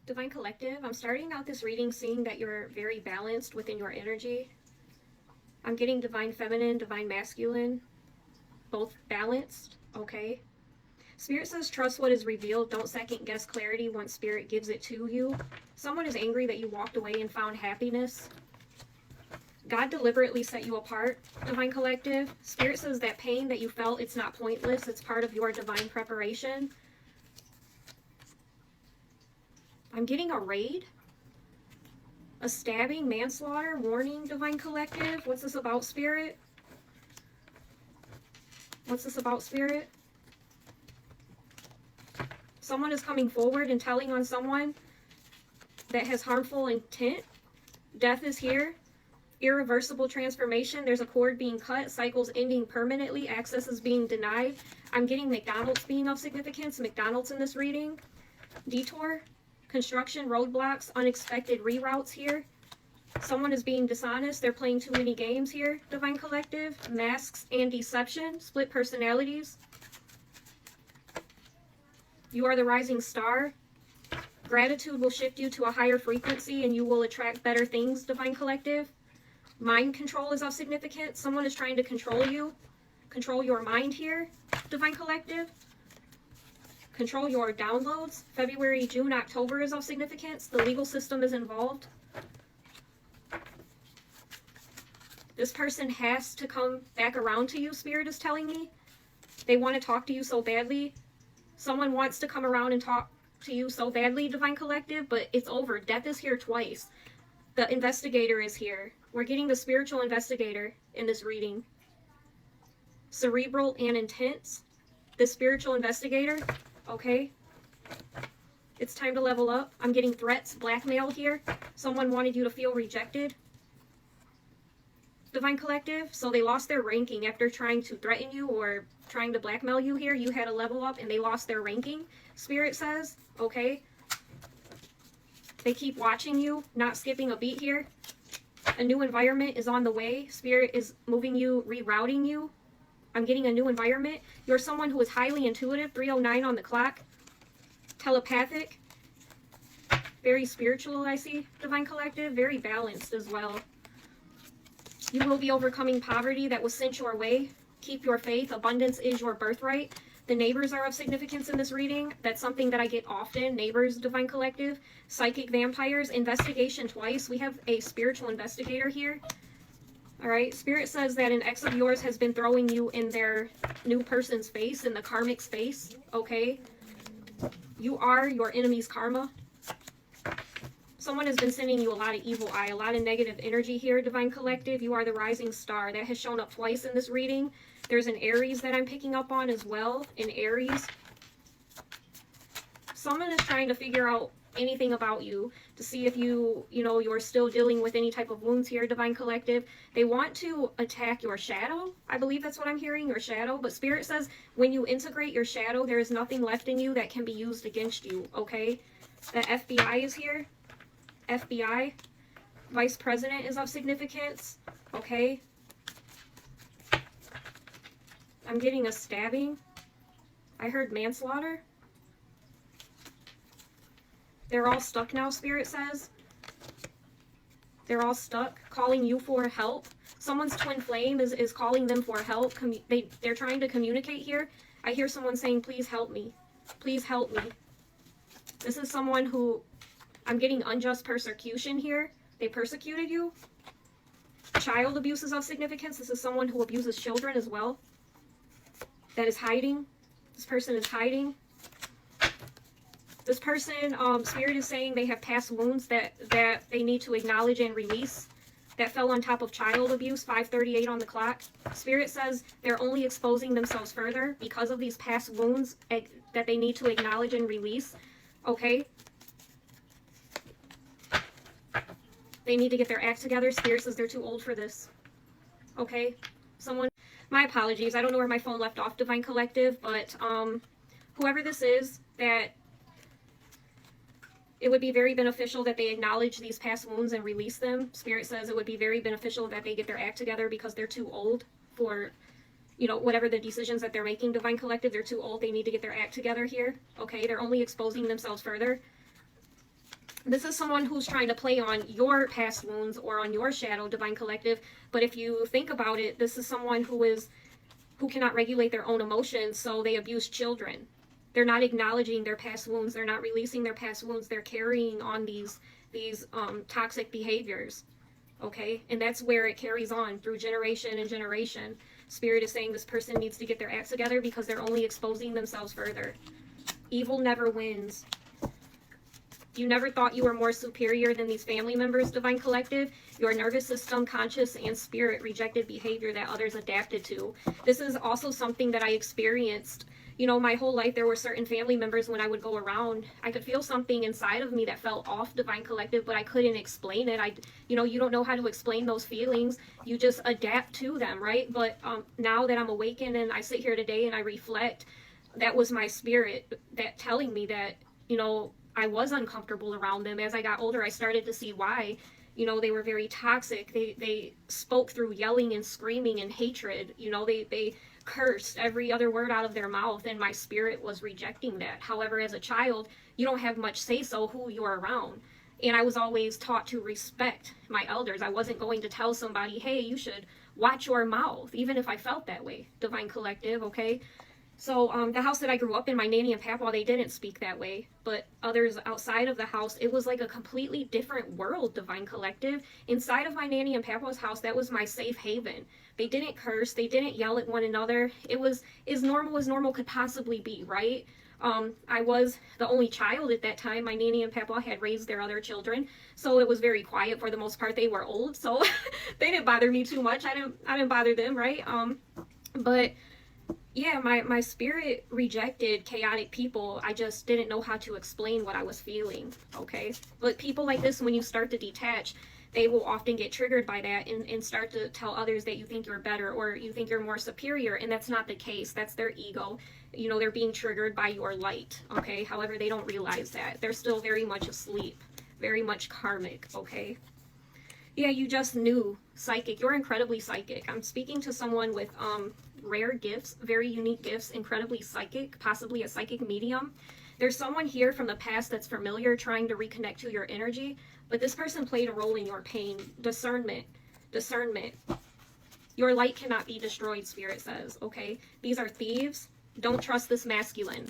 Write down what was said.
Divine Collective, I'm starting out this reading seeing that you're very balanced within your energy. I'm getting Divine Feminine, Divine Masculine, both balanced, okay? Spirit says trust what is revealed. Don't second guess clarity once Spirit gives it to you. Someone is angry that you walked away and found happiness. God deliberately set you apart, Divine Collective. Spirit says that pain that you felt, it's not pointless. It's part of your divine preparation. I'm getting a raid, a stabbing, manslaughter, warning, Divine Collective. What's this about, Spirit? What's this about, Spirit? Someone is coming forward and telling on someone that has harmful intent. Death is here. Irreversible transformation. There's a cord being cut. Cycles ending permanently. Access is being denied. I'm getting McDonald's being of significance. McDonald's in this reading. Detour. Construction, roadblocks, unexpected reroutes here. Someone is being dishonest. They're playing too many games here, Divine Collective. Masks and deception. Split personalities. You are the rising star. Gratitude will shift you to a higher frequency and you will attract better things, Divine Collective. Mind control is of significance. Someone is trying to control you. Control your mind here, Divine Collective. Control your downloads. February, June, October is of significance. The legal system is involved. This person has to come back around to you, Spirit is telling me. They want to talk to you so badly. Someone wants to come around and talk to you so badly, Divine Collective, but it's over. Death is here twice. The investigator is here. We're getting the spiritual investigator in this reading. Cerebral and intense. The spiritual investigator. Okay. It's time to level up. I'm getting threats, blackmail here. Someone wanted you to feel rejected, Divine Collective. So they lost their ranking after trying to threaten you or trying to blackmail you here. You had a level up and they lost their ranking, Spirit says. Okay. They keep watching you, not skipping a beat here. A new environment is on the way. Spirit is moving you, rerouting you. I'm getting a new environment. You're someone who is highly intuitive, 309 on the clock. Telepathic. Very spiritual, I see, Divine Collective. Very balanced as well. You will be overcoming poverty that was sent your way. Keep your faith. Abundance is your birthright. The neighbors are of significance in this reading. That's something that I get often. Neighbors, Divine Collective. Psychic vampires. Investigation twice. We have a spiritual investigator here. Alright, Spirit says that an ex of yours has been throwing you in their new person's face, in the karmic space, okay? You are your enemy's karma. Someone has been sending you a lot of evil eye, a lot of negative energy here, Divine Collective. You are the rising star. That has shown up twice in this reading. There's an Aries that I'm picking up on as well, an Aries. Someone is trying to figure out anything about you to see if you're still dealing with any type of wounds here, Divine Collective. They want to attack your shadow. I believe that's what I'm hearing, your shadow. But Spirit says when you integrate your shadow, there is nothing left in you that can be used against you, okay? The FBI is here. FBI. Vice President is of significance, okay? I'm getting a stabbing. I heard manslaughter. They're all stuck now, Spirit says. They're all stuck, calling you for help. Someone's twin flame is calling them for help. They're trying to communicate here. I hear someone saying, please help me. Please help me. This is someone who, I'm getting unjust persecution here. They persecuted you. Child abuse is of significance. This is someone who abuses children as well. That is hiding. This person is hiding. This person, Spirit is saying they have past wounds that they need to acknowledge and release. That fell on top of child abuse, 5:38 on the clock. Spirit says they're only exposing themselves further because of these past wounds that they need to acknowledge and release. Okay? They need to get their act together. Spirit says they're too old for this. Okay? Someone, my apologies. I don't know where my phone left off, Divine Collective, but whoever this is, that it would be very beneficial that they acknowledge these past wounds and release them. Spirit says it would be very beneficial that they get their act together because they're too old for, whatever the decisions that they're making, Divine Collective. They're too old. They need to get their act together here. Okay, they're only exposing themselves further. This is someone who's trying to play on your past wounds or on your shadow, Divine Collective. But if you think about it, this is someone who cannot regulate their own emotions, so they abuse children. They're not acknowledging their past wounds. They're not releasing their past wounds. They're carrying on these toxic behaviors. Okay, and that's where it carries on through generation and generation. Spirit is saying this person needs to get their acts together because they're only exposing themselves further. Evil never wins. You never thought you were more superior than these family members, Divine Collective. Your nervous system, conscious, and spirit rejected behavior that others adapted to. This is also something that I experienced. You know, my whole life there were certain family members when I would go around, I could feel something inside of me that felt off, Divine Collective, but I couldn't explain it. You know, you don't know how to explain those feelings. You just adapt to them, right? But now that I'm awakened and I sit here today and I reflect, that was my spirit that telling me that, you know, I was uncomfortable around them. As I got older, I started to see why. You know, they were very toxic. They spoke through yelling and screaming and hatred. You know, they cursed every other word out of their mouth, and my spirit was rejecting that. However, as a child, you don't have much say-so who you're around. And I was always taught to respect my elders. I wasn't going to tell somebody, hey, you should watch your mouth, even if I felt that way, Divine Collective, okay? So the house that I grew up in, my nanny and papa, they didn't speak that way. But others outside of the house, it was like a completely different world, Divine Collective. Inside of my nanny and papa's house, that was my safe haven. They didn't curse. They didn't yell at one another. It was as normal could possibly be, right? I was the only child at that time. My nanny and papa had raised their other children. So it was very quiet for the most part. They were old, so they didn't bother me too much. I didn't bother them, right? But yeah, my spirit rejected chaotic people. I just didn't know how to explain what I was feeling, okay? But people like this, when you start to detach, they will often get triggered by that and start to tell others that you think you're better or you think you're more superior, and that's not the case. That's their ego. You know, they're being triggered by your light, okay? However, they don't realize that. They're still very much asleep, very much karmic, okay? Yeah, you just knew. Psychic. You're incredibly psychic. I'm speaking to someone with rare gifts, very unique gifts, incredibly psychic, possibly a psychic medium. There's someone here from the past that's familiar trying to reconnect to your energy, but this person played a role in your pain. Discernment. Discernment. Your light cannot be destroyed, Spirit says, okay? These are thieves. Don't trust this masculine.